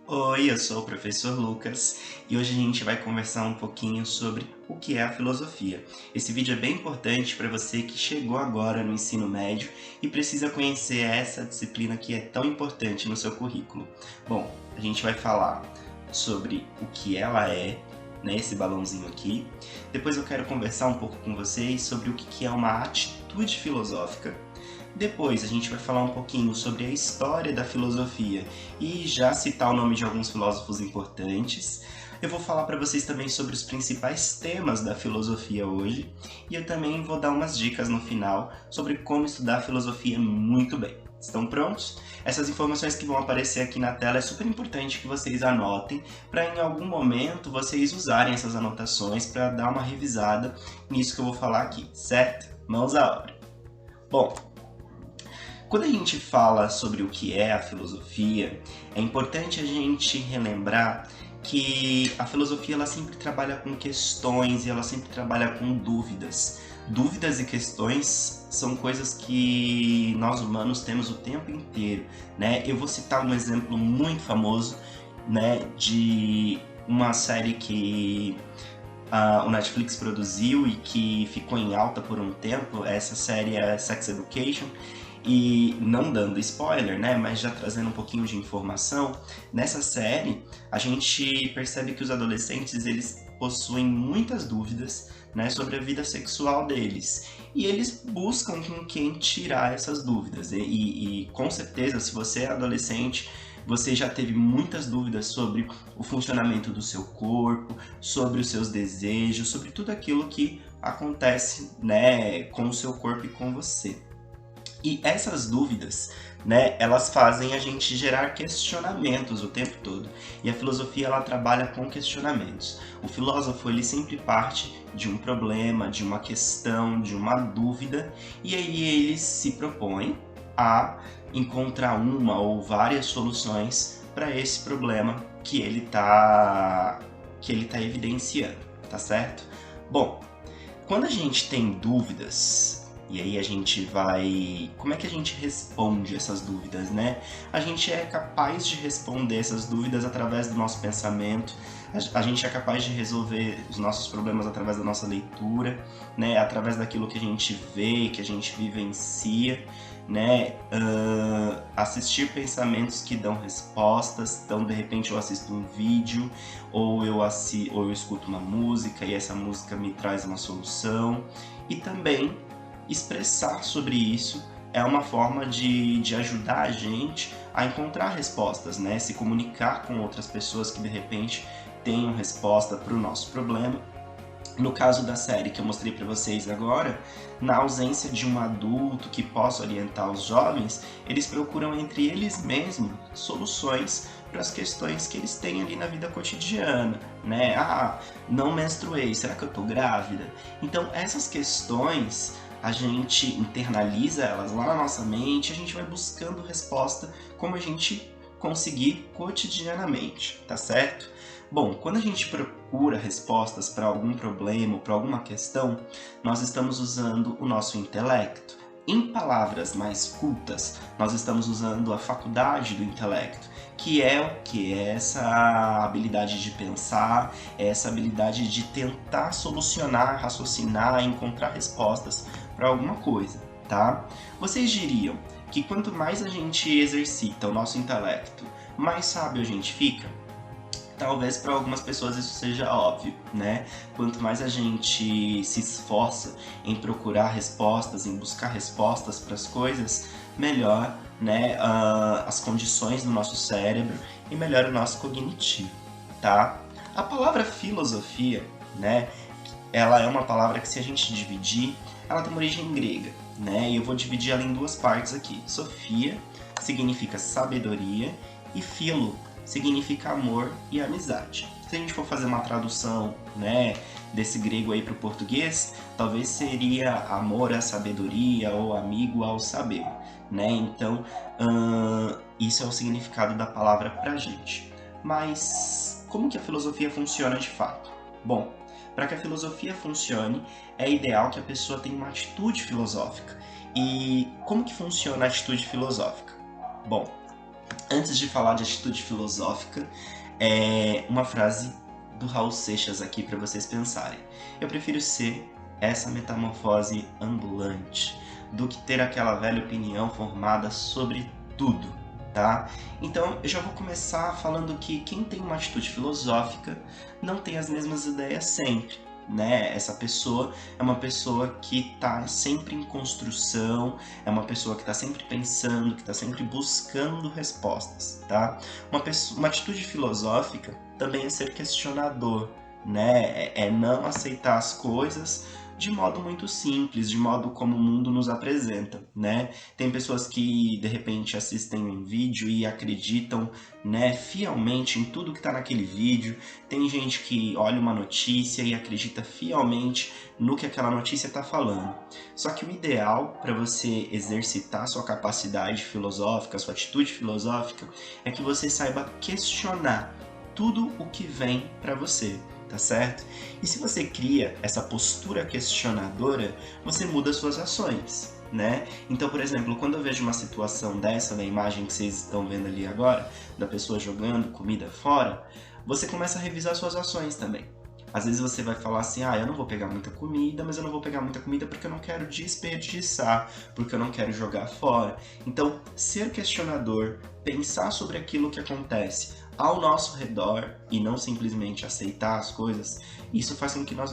Oi, eu sou o professor Lucas e hoje a gente vai conversar um pouquinho sobre o que é a filosofia. Esse vídeo é bem importante para você que chegou agora no ensino médio e precisa conhecer essa disciplina que é tão importante no seu currículo. Bom, a gente vai falar sobre o que ela é, né, esse balãozinho aqui. Depois eu quero conversar um pouco com vocês sobre o que é uma atitude filosófica. Depois a gente vai falar um pouquinho sobre a história da filosofia e já citar o nome de alguns filósofos importantes. Eu vou falar para vocês também sobre os principais temas da filosofia hoje e eu também vou dar umas dicas no final sobre como estudar filosofia muito bem. Estão prontos? Essas informações que vão aparecer aqui na tela é super importante que vocês anotem para em algum momento vocês usarem essas anotações para dar uma revisada nisso que eu vou falar aqui, certo? Mãos à obra. Bom, quando a gente fala sobre o que é a filosofia, é importante a gente relembrar que a filosofia ela sempre trabalha com questões e ela sempre trabalha com dúvidas. Dúvidas e questões são coisas que nós humanos temos o tempo inteiro, né? Eu vou citar um exemplo muito famoso, né, de uma série que o Netflix produziu e que ficou em alta por um tempo. Essa série é Sex Education. E não dando spoiler, né, mas já trazendo um pouquinho de informação, nessa série a gente percebe que os adolescentes eles possuem muitas dúvidas, né, sobre a vida sexual deles. E eles buscam com quem tirar essas dúvidas. E com certeza, se você é adolescente, você já teve muitas dúvidas sobre o funcionamento do seu corpo, sobre os seus desejos, sobre tudo aquilo que acontece, né, com o seu corpo e com você. E essas dúvidas, né, elas fazem a gente gerar questionamentos o tempo todo. E a filosofia ela trabalha com questionamentos. O filósofo ele sempre parte de um problema, de uma questão, de uma dúvida, e aí ele se propõe a encontrar uma ou várias soluções para esse problema que ele tá evidenciando, tá certo? Bom, quando a gente tem dúvidas, e aí a gente vai. Como é que a gente responde essas dúvidas, né? A gente é capaz de responder essas dúvidas através do nosso pensamento, a gente é capaz de resolver os nossos problemas através da nossa leitura, né? Através daquilo que a gente vê, que a gente vivencia, né? Assistir pensamentos que dão respostas. Então, de repente, eu assisto um vídeo, ou eu escuto uma música e essa música me traz uma solução. E também expressar sobre isso é uma forma de ajudar a gente a encontrar respostas, né? Se comunicar com outras pessoas que de repente tenham resposta para o nosso problema. No caso da série que eu mostrei para vocês agora, na ausência de um adulto que possa orientar os jovens, eles procuram entre eles mesmos soluções para as questões que eles têm ali na vida cotidiana, né? Não menstruei, será que eu estou grávida? Então essas questões a gente internaliza elas lá na nossa mente, a gente vai buscando resposta como a gente conseguir cotidianamente, tá certo? Bom, quando a gente procura respostas para algum problema ou para alguma questão, nós estamos usando o nosso intelecto. Em palavras mais cultas, nós estamos usando a faculdade do intelecto, que é o que? É essa habilidade de pensar, é essa habilidade de tentar solucionar, raciocinar, encontrar respostas para alguma coisa, tá? Vocês diriam que quanto mais a gente exercita o nosso intelecto, mais sábio a gente fica? Talvez para algumas pessoas isso seja óbvio, né? Quanto mais a gente se esforça em procurar respostas, em buscar respostas para as coisas, melhor, né, as condições do nosso cérebro e melhor o nosso cognitivo, tá? A palavra filosofia, né, ela é uma palavra que se a gente dividir, ela tem uma origem grega, né? E eu vou dividir ela em duas partes aqui. Sofia significa sabedoria e filo significa amor e amizade. Se a gente for fazer uma tradução, né, desse grego aí para o português, talvez seria amor à sabedoria ou amigo ao saber, né? Então, isso é o significado da palavra pra gente. Mas como que a filosofia funciona de fato? Bom, para que a filosofia funcione, é ideal que a pessoa tenha uma atitude filosófica. E como que funciona a atitude filosófica? Bom, Antes de falar de atitude filosófica, uma frase do Raul Seixas aqui para vocês pensarem. Eu prefiro ser essa metamorfose ambulante do que ter aquela velha opinião formada sobre tudo, tá? Então, eu já vou começar falando que quem tem uma atitude filosófica não tem as mesmas ideias sempre, né? Essa pessoa é uma pessoa que está sempre em construção, é uma pessoa que está sempre pensando, que está sempre buscando respostas, tá? Uma atitude filosófica também é ser questionador, né? É não aceitar as coisas de modo muito simples, de modo como o mundo nos apresenta, né? Tem pessoas que de repente assistem um vídeo e acreditam, né, fielmente em tudo que está naquele vídeo. Tem gente que olha uma notícia e acredita fielmente no que aquela notícia está falando. Só que o ideal para você exercitar sua capacidade filosófica, sua atitude filosófica, é que você saiba questionar tudo o que vem para você. Tá certo? E se você cria essa postura questionadora, você muda suas ações, né? Então, por exemplo, quando eu vejo uma situação dessa, na imagem que vocês estão vendo ali agora, da pessoa jogando comida fora, você começa a revisar suas ações também. Às vezes você vai falar assim, eu não vou pegar muita comida, mas eu não vou pegar muita comida porque eu não quero desperdiçar, porque eu não quero jogar fora. Então, ser questionador, pensar sobre aquilo que acontece ao nosso redor e não simplesmente aceitar as coisas, isso faz com que nós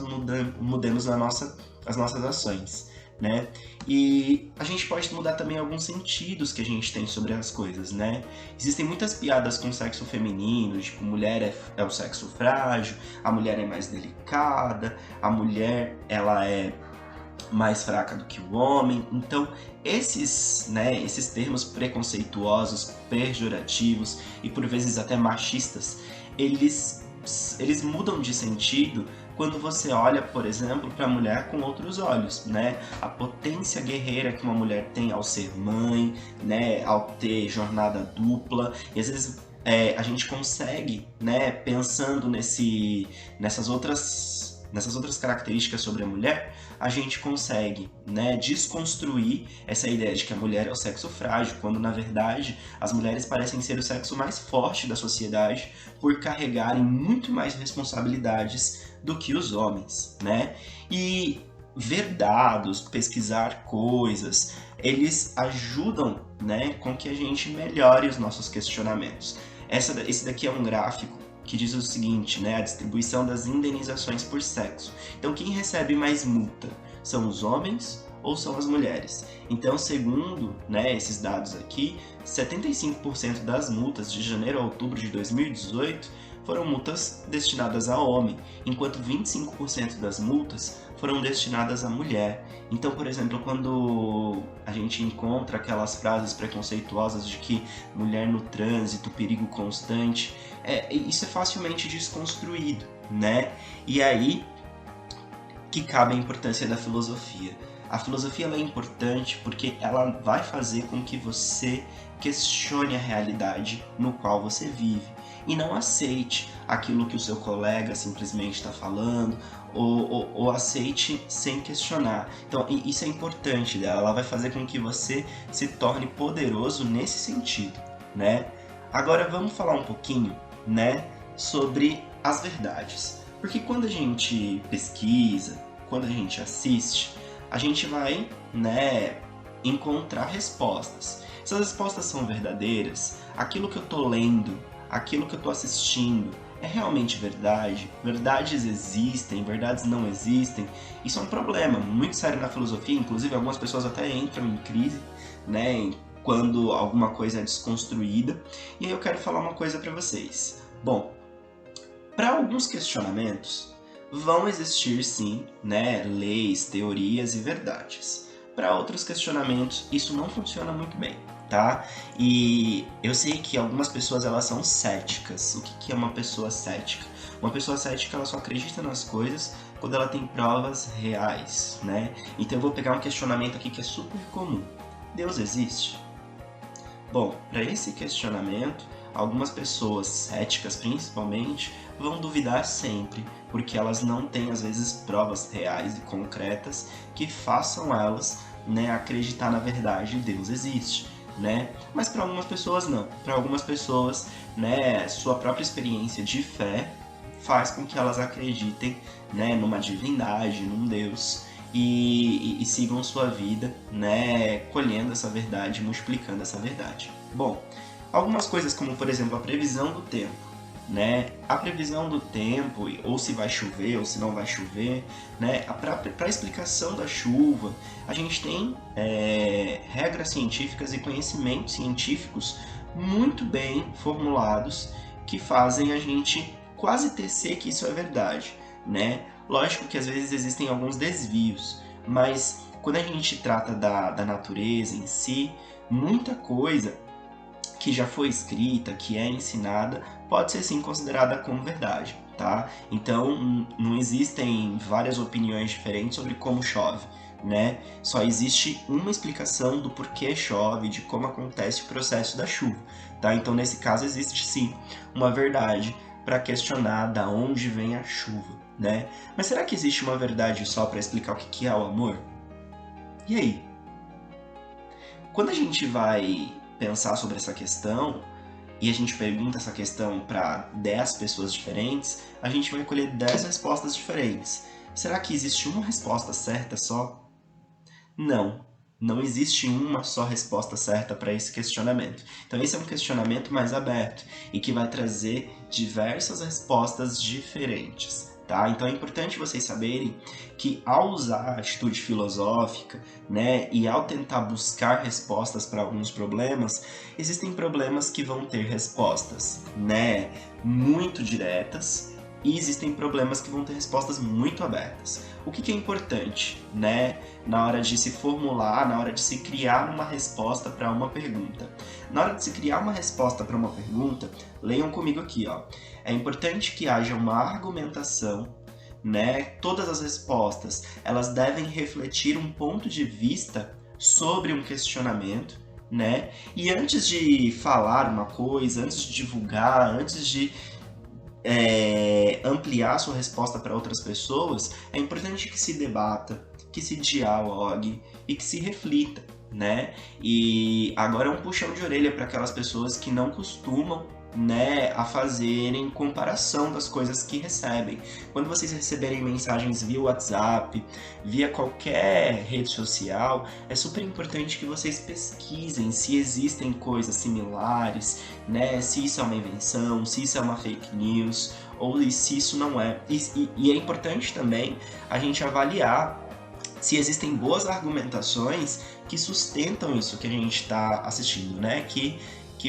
mudemos as nossas ações, né? E a gente pode mudar também alguns sentidos que a gente tem sobre as coisas, né? Existem muitas piadas com o sexo feminino, tipo, mulher é o sexo frágil, a mulher é mais delicada, a mulher, ela é mais fraca do que o homem. Então, esses termos preconceituosos, pejorativos e por vezes até machistas, eles mudam de sentido quando você olha, por exemplo, para a mulher com outros olhos, né? A potência guerreira que uma mulher tem ao ser mãe, né? Ao ter jornada dupla, e às vezes a gente consegue, né? Pensando nessas outras características sobre a mulher, a gente consegue, né, desconstruir essa ideia de que a mulher é o sexo frágil, quando na verdade as mulheres parecem ser o sexo mais forte da sociedade por carregarem muito mais responsabilidades do que os homens, né? E ver dados, pesquisar coisas, eles ajudam, né, com que a gente melhore os nossos questionamentos. Esse daqui é um gráfico que diz o seguinte, né, a distribuição das indenizações por sexo. Então, quem recebe mais multa? São os homens ou são as mulheres? Então, segundo, né, esses dados aqui, 75% das multas de janeiro a outubro de 2018 foram multas destinadas a homem, enquanto 25% das multas foram destinadas à mulher. Então, por exemplo, quando a gente encontra aquelas frases preconceituosas de que mulher no trânsito, perigo constante, isso é facilmente desconstruído, né? E aí que cabe a importância da filosofia. A filosofia ela é importante porque ela vai fazer com que você questione a realidade no qual você vive e não aceite aquilo que o seu colega simplesmente está falando ou aceite sem questionar. Então, isso é importante dela, ela vai fazer com que você se torne poderoso nesse sentido, né? Agora vamos falar um pouquinho, né, sobre as verdades. Porque quando a gente pesquisa, quando a gente assiste, a gente vai, né, encontrar respostas. Se as respostas são verdadeiras, aquilo que eu estou lendo, aquilo que eu estou assistindo, é realmente verdade? Verdades existem, verdades não existem? Isso é um problema muito sério na filosofia, inclusive algumas pessoas até entram em crise, né, quando alguma coisa é desconstruída. E aí eu quero falar uma coisa para vocês. Bom, para alguns questionamentos, vão existir sim, né, leis, teorias e verdades. Para outros questionamentos, isso não funciona muito bem, tá? E eu sei que algumas pessoas elas são céticas. O que é uma pessoa cética? Uma pessoa cética ela só acredita nas coisas quando ela tem provas reais, né? Então eu vou pegar um questionamento aqui que é super comum. Deus existe? Bom, para esse questionamento, algumas pessoas céticas principalmente vão duvidar sempre, porque elas não têm às vezes provas reais e concretas que façam elas, né, acreditar na verdade de Deus existe. né? Mas para algumas pessoas não. Para algumas pessoas, né, sua própria experiência de fé faz com que elas acreditem, né, numa divindade, num Deus e sigam sua vida, né, colhendo essa verdade, multiplicando essa verdade. Bom, algumas coisas como, por exemplo, a previsão do tempo. Né? A previsão do tempo, ou se vai chover ou se não vai chover, né? Para a explicação da chuva, a gente tem regras científicas e conhecimentos científicos muito bem formulados que fazem a gente quase tecer que isso é verdade, né? Lógico que às vezes existem alguns desvios, mas quando a gente trata da natureza em si, muita coisa que já foi escrita, que é ensinada, pode ser sim considerada como verdade, tá? Então, não existem várias opiniões diferentes sobre como chove, né? Só existe uma explicação do porquê chove, de como acontece o processo da chuva, tá? Então, nesse caso, existe sim uma verdade para questionar da onde vem a chuva, né? Mas será que existe uma verdade só para explicar o que é o amor? E aí? Quando a gente vai pensar sobre essa questão e a gente pergunta essa questão para 10 pessoas diferentes, a gente vai colher 10 respostas diferentes. Será que existe uma resposta certa só? Não, não existe uma só resposta certa para esse questionamento. Então esse é um questionamento mais aberto e que vai trazer diversas respostas diferentes. Tá? Então é importante vocês saberem que ao usar a atitude filosófica, né, e ao tentar buscar respostas para alguns problemas, existem problemas que vão ter respostas, né, muito diretas e existem problemas que vão ter respostas muito abertas. O que é importante, né, na hora de se formular, na hora de se criar uma resposta para uma pergunta? Na hora de se criar uma resposta para uma pergunta, leiam comigo aqui, ó. É importante que haja uma argumentação, né? Todas as respostas, elas devem refletir um ponto de vista sobre um questionamento, né? E antes de falar uma coisa, antes de divulgar, antes de ampliar sua resposta para outras pessoas, é importante que se debata, que se dialogue e que se reflita, né? E agora é um puxão de orelha para aquelas pessoas que não costumam, né, a fazerem comparação das coisas que recebem. Quando vocês receberem mensagens via WhatsApp, via qualquer rede social, é super importante que vocês pesquisem se existem coisas similares, né, se isso é uma invenção, se isso é uma fake news, ou se isso não é. E é importante também a gente avaliar se existem boas argumentações que sustentam isso que a gente está assistindo, né, que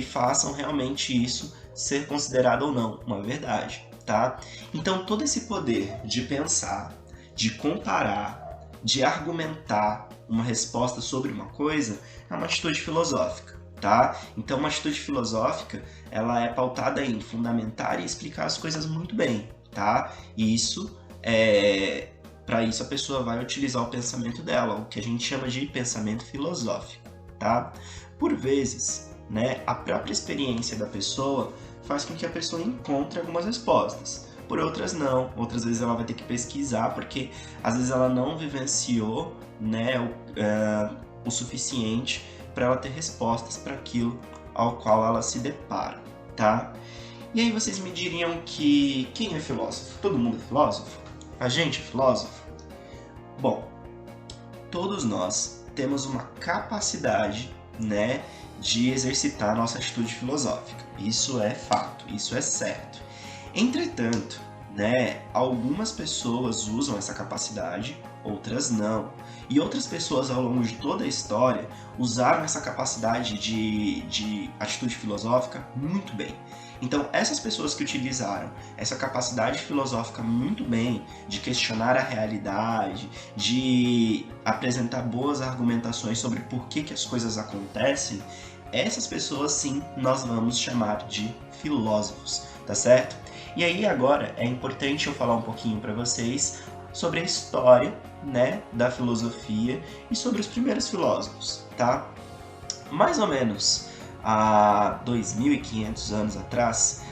façam realmente isso ser considerado ou não uma verdade, tá? Então todo esse poder de pensar, de comparar, de argumentar uma resposta sobre uma coisa é uma atitude filosófica, tá? Então uma atitude filosófica, ela é pautada em fundamentar e explicar as coisas muito bem, tá? E isso para isso a pessoa vai utilizar o pensamento dela, o que a gente chama de pensamento filosófico, tá? Por vezes, né, a própria experiência da pessoa faz com que a pessoa encontre algumas respostas. Por outras não, outras vezes ela vai ter que pesquisar, porque às vezes ela não vivenciou, né, o suficiente para ela ter respostas para aquilo ao qual ela se depara, tá? E aí vocês me diriam que quem é filósofo? Todo mundo é filósofo? A gente é filósofo? Bom, todos nós temos uma capacidade, né, de exercitar a nossa atitude filosófica. Isso é fato, isso é certo. Entretanto, né, algumas pessoas usam essa capacidade, outras não. E outras pessoas ao longo de toda a história usaram essa capacidade de atitude filosófica muito bem. Então, essas pessoas que utilizaram essa capacidade filosófica muito bem, de questionar a realidade, de apresentar boas argumentações sobre por que as coisas acontecem, essas pessoas sim nós vamos chamar de filósofos, tá certo? E aí agora é importante eu falar um pouquinho para vocês sobre a história, né, da filosofia e sobre os primeiros filósofos, tá? Mais ou menos há 2.500 anos atrás,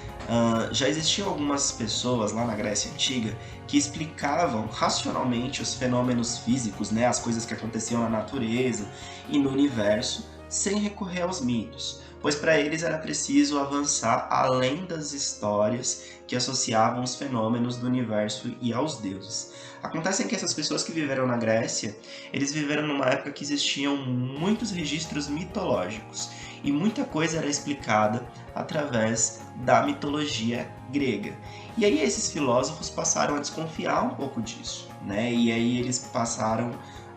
já existiam algumas pessoas lá na Grécia Antiga que explicavam racionalmente os fenômenos físicos, né, as coisas que aconteciam na natureza e no universo, sem recorrer aos mitos, pois para eles era preciso avançar além das histórias que associavam os fenômenos do universo e aos deuses. Acontece que essas pessoas que viveram na Grécia, eles viveram numa época que existiam muitos registros mitológicos e muita coisa era explicada através da mitologia grega. E aí esses filósofos passaram a desconfiar um pouco disso, né? E aí eles passaram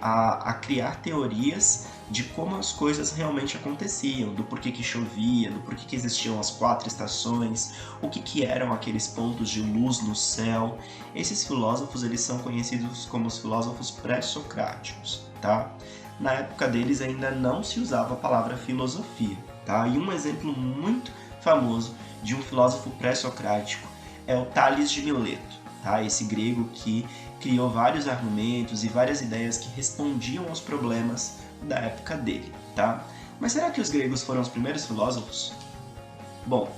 a criar teorias de como as coisas realmente aconteciam, do porquê que chovia, do porquê que existiam as 4 estações, o que eram aqueles pontos de luz no céu. Esses filósofos, eles são conhecidos como os filósofos pré-socráticos, tá? Na época deles ainda não se usava a palavra filosofia, tá? E um exemplo muito famoso de um filósofo pré-socrático é o Tales de Mileto, tá? Esse grego que criou vários argumentos e várias ideias que respondiam aos problemas da época dele, tá? Mas será que os gregos foram os primeiros filósofos? Bom,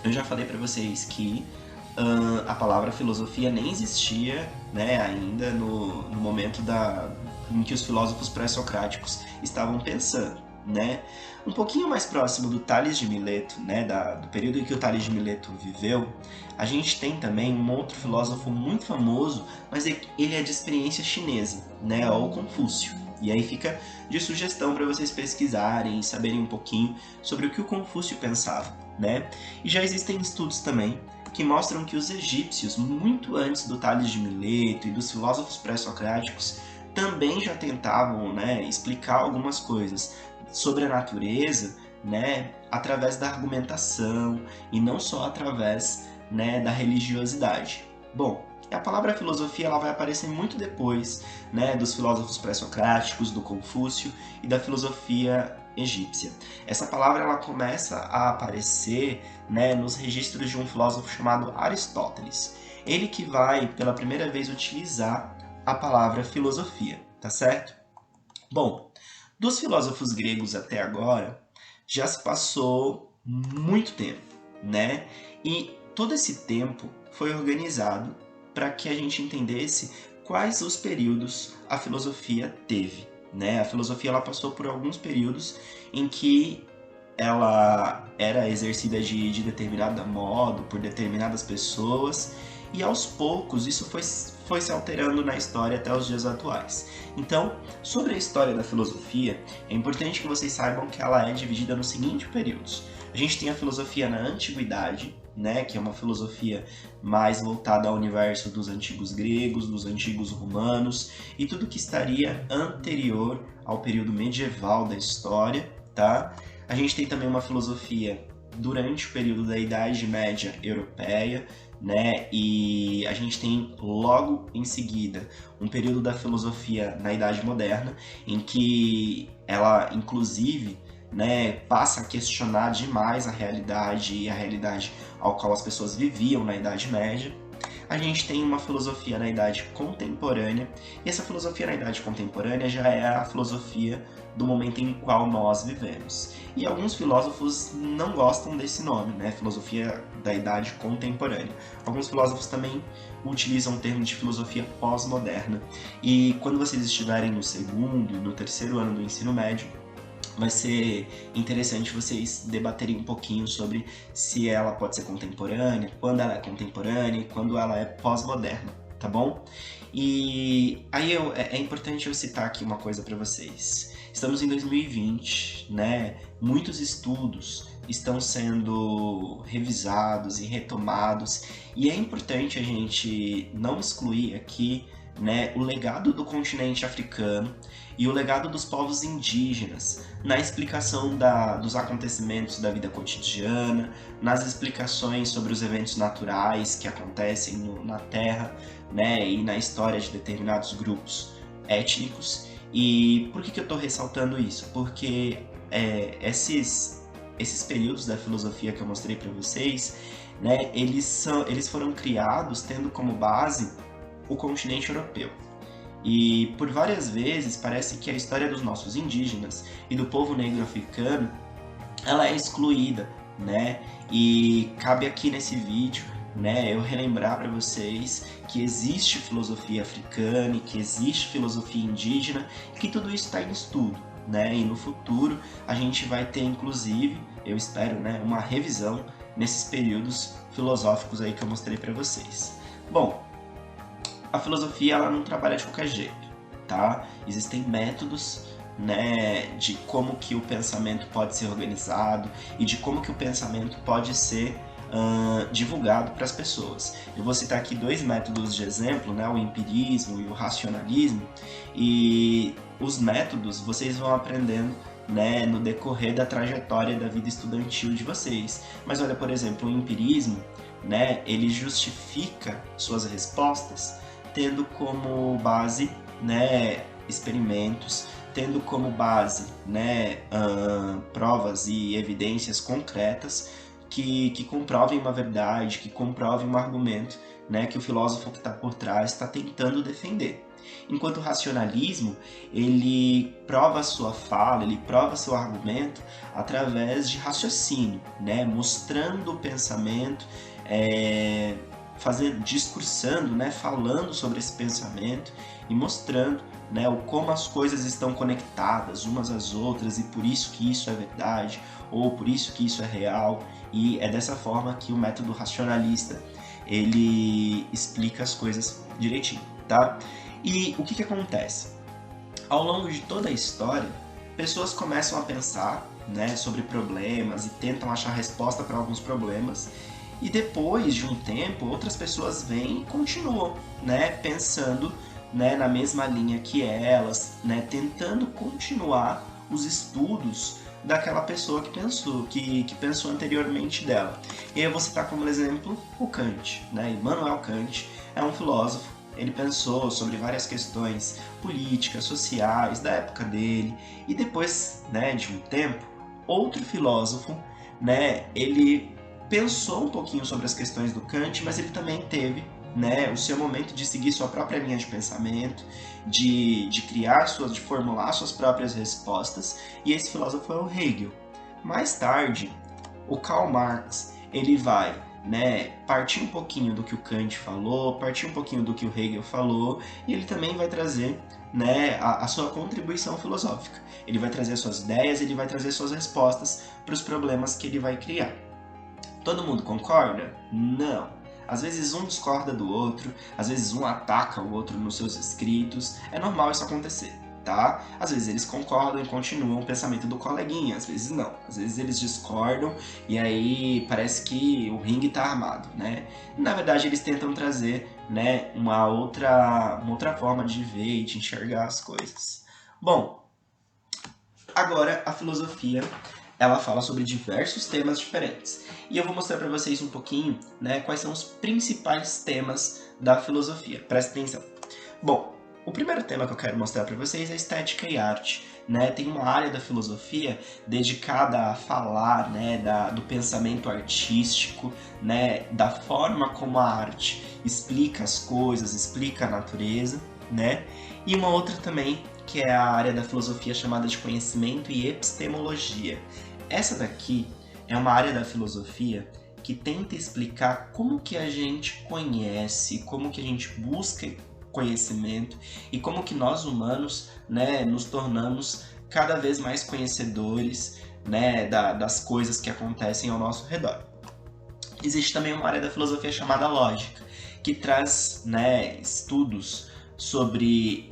eu já falei para vocês que a palavra filosofia nem existia, né, ainda no momento em que os filósofos pré-socráticos estavam pensando, né? Um pouquinho mais próximo do Tales de Mileto, né, do período em que o Tales de Mileto viveu, a gente tem também um outro filósofo muito famoso, mas ele é de experiência chinesa, né, é o Confúcio. E aí fica de sugestão para vocês pesquisarem e saberem um pouquinho sobre o que o Confúcio pensava, né? E já existem estudos também que mostram que os egípcios, muito antes do Tales de Mileto e dos filósofos pré-socráticos, também já tentavam, né, explicar algumas coisas sobre a natureza, né, através da argumentação e não só através, né, da religiosidade. Bom, a palavra filosofia ela vai aparecer muito depois, né, dos filósofos pré-socráticos, do Confúcio e da filosofia egípcia. Essa palavra ela começa a aparecer, né, nos registros de um filósofo chamado Aristóteles. Ele que vai pela primeira vez utilizar a palavra filosofia, tá certo? Bom, dos filósofos gregos até agora já se passou muito tempo, né? E todo esse tempo foi organizado para que a gente entendesse quais os períodos a filosofia teve, né? A filosofia ela passou por alguns períodos em que ela era exercida de determinado modo por determinadas pessoas e aos poucos isso foi se alterando na história até os dias atuais. Então, sobre a história da filosofia, é importante que vocês saibam que ela é dividida nos seguintes períodos. A gente tem a filosofia na Antiguidade, né, que é uma filosofia mais voltada ao universo dos antigos gregos, dos antigos romanos e tudo que estaria anterior ao período medieval da história, tá? A gente tem também uma filosofia durante o período da Idade Média Europeia, né? E a gente tem logo em seguida um período da filosofia na Idade Moderna, em que ela, inclusive, né, passa a questionar demais a realidade e a realidade ao qual as pessoas viviam na Idade Média. A gente tem uma filosofia na Idade Contemporânea, e essa filosofia na Idade Contemporânea já é a filosofia do momento em qual nós vivemos. E alguns filósofos não gostam desse nome, né? Filosofia da Idade Contemporânea. Alguns filósofos também utilizam o termo de filosofia pós-moderna. E quando vocês estiverem no segundo e no terceiro ano do ensino médio, vai ser interessante vocês debaterem um pouquinho sobre se ela pode ser contemporânea, quando ela é contemporânea e quando ela é pós-moderna, tá bom? E aí é importante eu citar aqui uma coisa para vocês. Estamos em 2020, né? Muitos estudos estão sendo revisados e retomados e é importante a gente não excluir aqui, né, o legado do continente africano e o legado dos povos indígenas na explicação dos acontecimentos da vida cotidiana, nas explicações sobre os eventos naturais que acontecem na Terra, né, e na história de determinados grupos étnicos. E por que eu estou ressaltando isso? Porque esses períodos da filosofia que eu mostrei para vocês, né, eles foram criados tendo como base o continente europeu. E por várias vezes parece que a história dos nossos indígenas e do povo negro africano ela é excluída, né? E cabe aqui nesse vídeo, né, eu relembrar para vocês que existe filosofia africana e que existe filosofia indígena e que tudo isso está em estudo, né? E no futuro a gente vai ter, inclusive, eu espero, né, uma revisão nesses períodos filosóficos aí que eu mostrei para vocês. Bom, a filosofia ela não trabalha de qualquer jeito, tá? Existem métodos, né, de como que o pensamento pode ser organizado e de como que o pensamento pode ser divulgado para as pessoas. Eu vou citar aqui 2 métodos de exemplo, né, o empirismo e o racionalismo, e os métodos vocês vão aprendendo, né, no decorrer da trajetória da vida estudantil de vocês. Mas olha, por exemplo, o empirismo, né, ele justifica suas respostas tendo como base, né, experimentos, tendo como base, né, provas e evidências concretas que comprovem uma verdade, que comprovem um argumento, né, que o filósofo que está por trás está tentando defender. Enquanto o racionalismo, ele prova a sua fala, ele prova seu argumento através de raciocínio, né, mostrando o pensamento, discursando, né, falando sobre esse pensamento e mostrando, né, como as coisas estão conectadas umas às outras e por isso que isso é verdade ou por isso que isso é real. E é dessa forma que o método racionalista ele explica as coisas direitinho, tá? E o que acontece? Ao longo de toda a história, pessoas começam a pensar, né, sobre problemas e tentam achar resposta para alguns problemas. E depois de um tempo, outras pessoas vêm e continuam, né, pensando, né, na mesma linha que elas, né, tentando continuar os estudos daquela pessoa que pensou anteriormente dela. E aí eu vou citar como exemplo o Kant, né? Immanuel Kant é um filósofo. Ele pensou sobre várias questões políticas, sociais da época dele. E depois, né, de um tempo, outro filósofo, né, ele pensou um pouquinho sobre as questões do Kant, mas ele também teve, né, o seu momento de seguir sua própria linha de pensamento, de formular suas próprias respostas, e esse filósofo é o Hegel. Mais tarde, o Karl Marx, ele vai, né, partir um pouquinho do que o Kant falou, partir um pouquinho do que o Hegel falou, e ele também vai trazer, né, a sua contribuição filosófica. Ele vai trazer suas ideias, ele vai trazer suas respostas para os problemas que ele vai criar. Todo mundo concorda? Não. Às vezes um discorda do outro, às vezes um ataca o outro nos seus escritos. É normal isso acontecer, tá? Às vezes eles concordam e continuam o pensamento do coleguinha, às vezes não. Às vezes eles discordam e aí parece que o ringue tá armado, né? Na verdade eles tentam trazer, né, uma outra forma de ver e de enxergar as coisas. Bom, agora a filosofia ela fala sobre diversos temas diferentes. E eu vou mostrar para vocês um pouquinho, né, quais são os principais temas da filosofia. Presta atenção. Bom, o primeiro tema que eu quero mostrar para vocês é estética e arte. Né? Tem uma área da filosofia dedicada a falar, né, do pensamento artístico, né, da forma como a arte explica as coisas, explica a natureza, né? E uma outra também que é a área da filosofia chamada de conhecimento e epistemologia. Essa daqui é uma área da filosofia que tenta explicar como que a gente conhece, como que a gente busca conhecimento e como que nós humanos, né, nos tornamos cada vez mais conhecedores, né, das coisas que acontecem ao nosso redor. Existe também uma área da filosofia chamada lógica, que traz, né, estudos sobre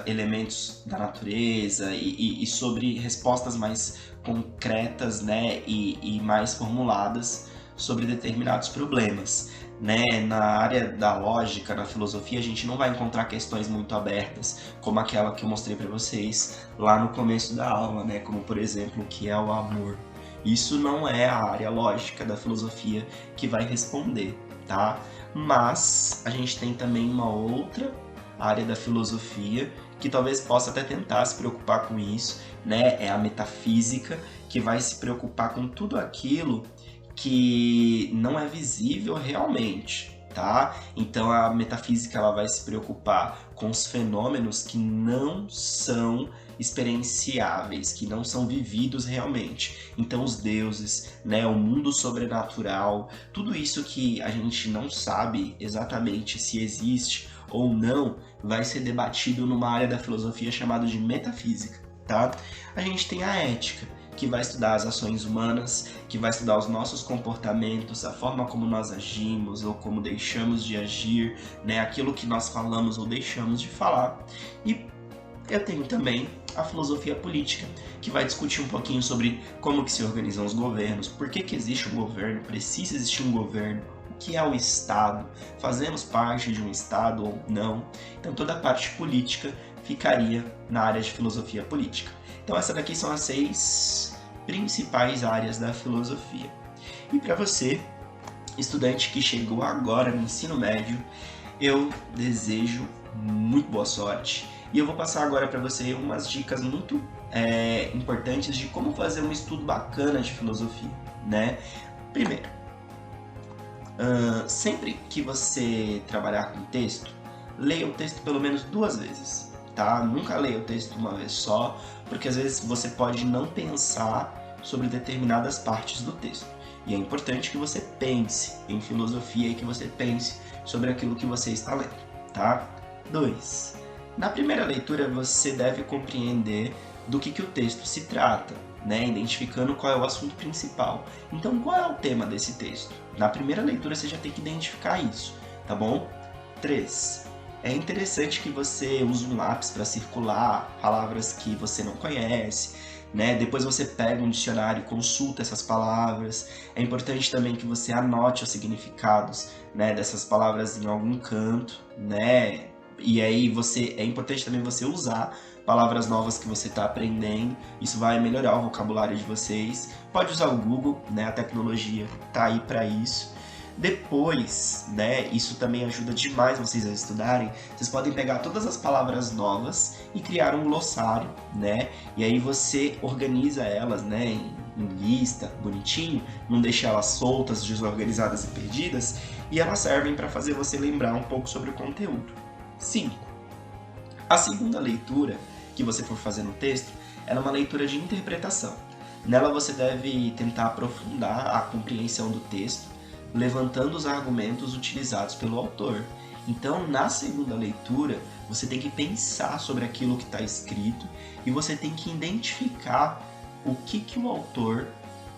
elementos da natureza e sobre respostas mais concretas, né, e mais formuladas sobre determinados problemas. Né? Na área da lógica, na filosofia, a gente não vai encontrar questões muito abertas, como aquela que eu mostrei para vocês lá no começo da aula, né? Como por exemplo, o que é o amor. Isso não é a área lógica da filosofia que vai responder, tá? Mas a gente tem também uma outra área da filosofia que talvez possa até tentar se preocupar com isso, né? É a metafísica, que vai se preocupar com tudo aquilo que não é visível realmente, tá? Então a metafísica ela vai se preocupar com os fenômenos que não são experienciáveis, que não são vividos realmente. Então os deuses, né, o mundo sobrenatural, tudo isso que a gente não sabe exatamente se existe ou não, vai ser debatido numa área da filosofia chamada de metafísica. tá? A gente tem a ética, que vai estudar as ações humanas, que vai estudar os nossos comportamentos, a forma como nós agimos ou como deixamos de agir, né? Aquilo que nós falamos ou deixamos de falar. E eu tenho também a filosofia política, que vai discutir um pouquinho sobre como que se organizam os governos, por que existe um governo, precisa existir um governo, o que é o Estado, fazemos parte de um Estado ou não. Então toda a parte política ficaria na área de filosofia política. Então essas daqui são as 6 principais áreas da filosofia. E para você, estudante que chegou agora no ensino médio, eu desejo muito boa sorte. E eu vou passar agora para você umas dicas muito importantes de como fazer um estudo bacana de filosofia, né? Primeiro, sempre que você trabalhar com texto, leia o texto pelo menos 2 vezes, tá? Nunca leia o texto uma vez só, porque às vezes você pode não pensar sobre determinadas partes do texto. E é importante que você pense em filosofia e que você pense sobre aquilo que você está lendo, tá? 2. Na primeira leitura você deve compreender do que o texto se trata, né? Identificando qual é o assunto principal. Então, qual é o tema desse texto? Na primeira leitura você já tem que identificar isso, tá bom? 3. É interessante que você use um lápis para circular palavras que você não conhece, né? Depois você pega um dicionário e consulta essas palavras. É importante também que você anote os significados, né, dessas palavras em algum canto, né? E aí é importante também você usar palavras novas que você está aprendendo. Isso vai melhorar o vocabulário de vocês. Pode usar o Google, né? A tecnologia tá aí para isso. Depois, né, isso também ajuda demais vocês a estudarem. Vocês podem pegar todas as palavras novas e criar um glossário, né? E aí você organiza elas, né, em lista, bonitinho, não deixa elas soltas, desorganizadas e perdidas, e elas servem para fazer você lembrar um pouco sobre o conteúdo. 5. A segunda leitura que você for fazer no texto é uma leitura de interpretação. Nela você deve tentar aprofundar a compreensão do texto, levantando os argumentos utilizados pelo autor. Então, na segunda leitura, você tem que pensar sobre aquilo que está escrito e você tem que identificar o que o autor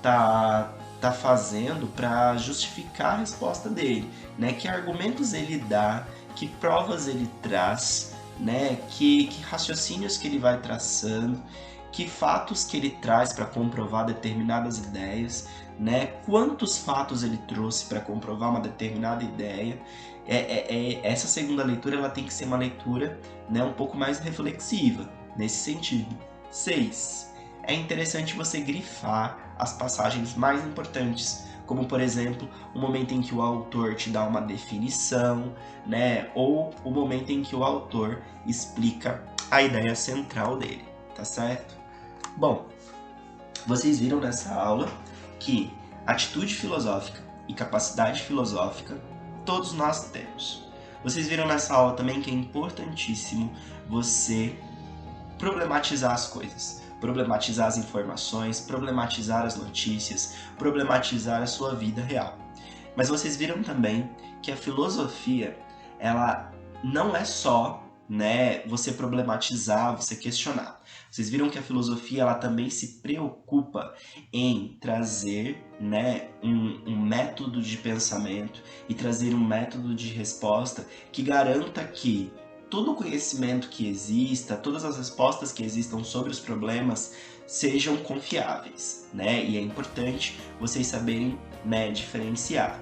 tá fazendo para justificar a resposta dele, né? Que argumentos ele dá, que provas ele traz, né? Que raciocínios que ele vai traçando, que fatos que ele traz para comprovar determinadas ideias, né? Quantos fatos ele trouxe para comprovar uma determinada ideia. Essa segunda leitura ela tem que ser uma leitura, né, um pouco mais reflexiva nesse sentido. 6. É interessante você grifar as passagens mais importantes, como por exemplo, o momento em que o autor te dá uma definição, né, ou o momento em que o autor explica a ideia central dele, tá certo? Bom, vocês viram nessa aula que atitude filosófica e capacidade filosófica todos nós temos. Vocês viram nessa aula também que é importantíssimo você problematizar as coisas, problematizar as informações, problematizar as notícias, problematizar a sua vida real. Mas vocês viram também que a filosofia, ela não é só, né, você problematizar, você questionar. Vocês viram que a filosofia ela também se preocupa em trazer, né, um método de pensamento e trazer um método de resposta que garanta que todo o conhecimento que exista, todas as respostas que existam sobre os problemas sejam confiáveis, né? E é importante vocês saberem, né, diferenciar.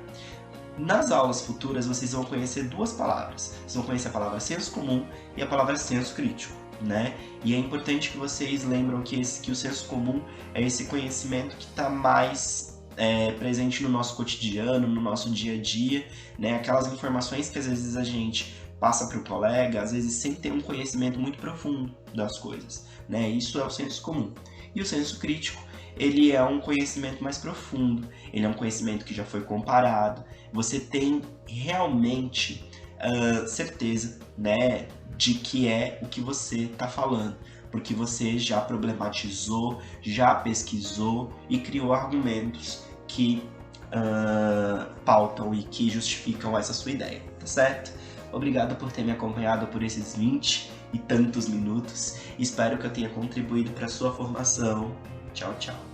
Nas aulas futuras vocês vão conhecer 2 palavras. Vocês vão conhecer a palavra senso comum e a palavra senso crítico, né? E é importante que vocês lembram que o senso comum é esse conhecimento que está mais presente no nosso cotidiano, no nosso dia a dia, né? Aquelas informações que às vezes a gente passa para o colega, às vezes sem ter um conhecimento muito profundo das coisas, né? Isso é o senso comum. E o senso crítico, ele é um conhecimento mais profundo, ele é um conhecimento que já foi comparado, você tem realmente certeza, né, de que é o que você está falando, porque você já problematizou, já pesquisou e criou argumentos que pautam e que justificam essa sua ideia, tá certo? Obrigado por ter me acompanhado por esses 20 e tantos minutos. Espero que eu tenha contribuído para sua formação. Tchau, tchau.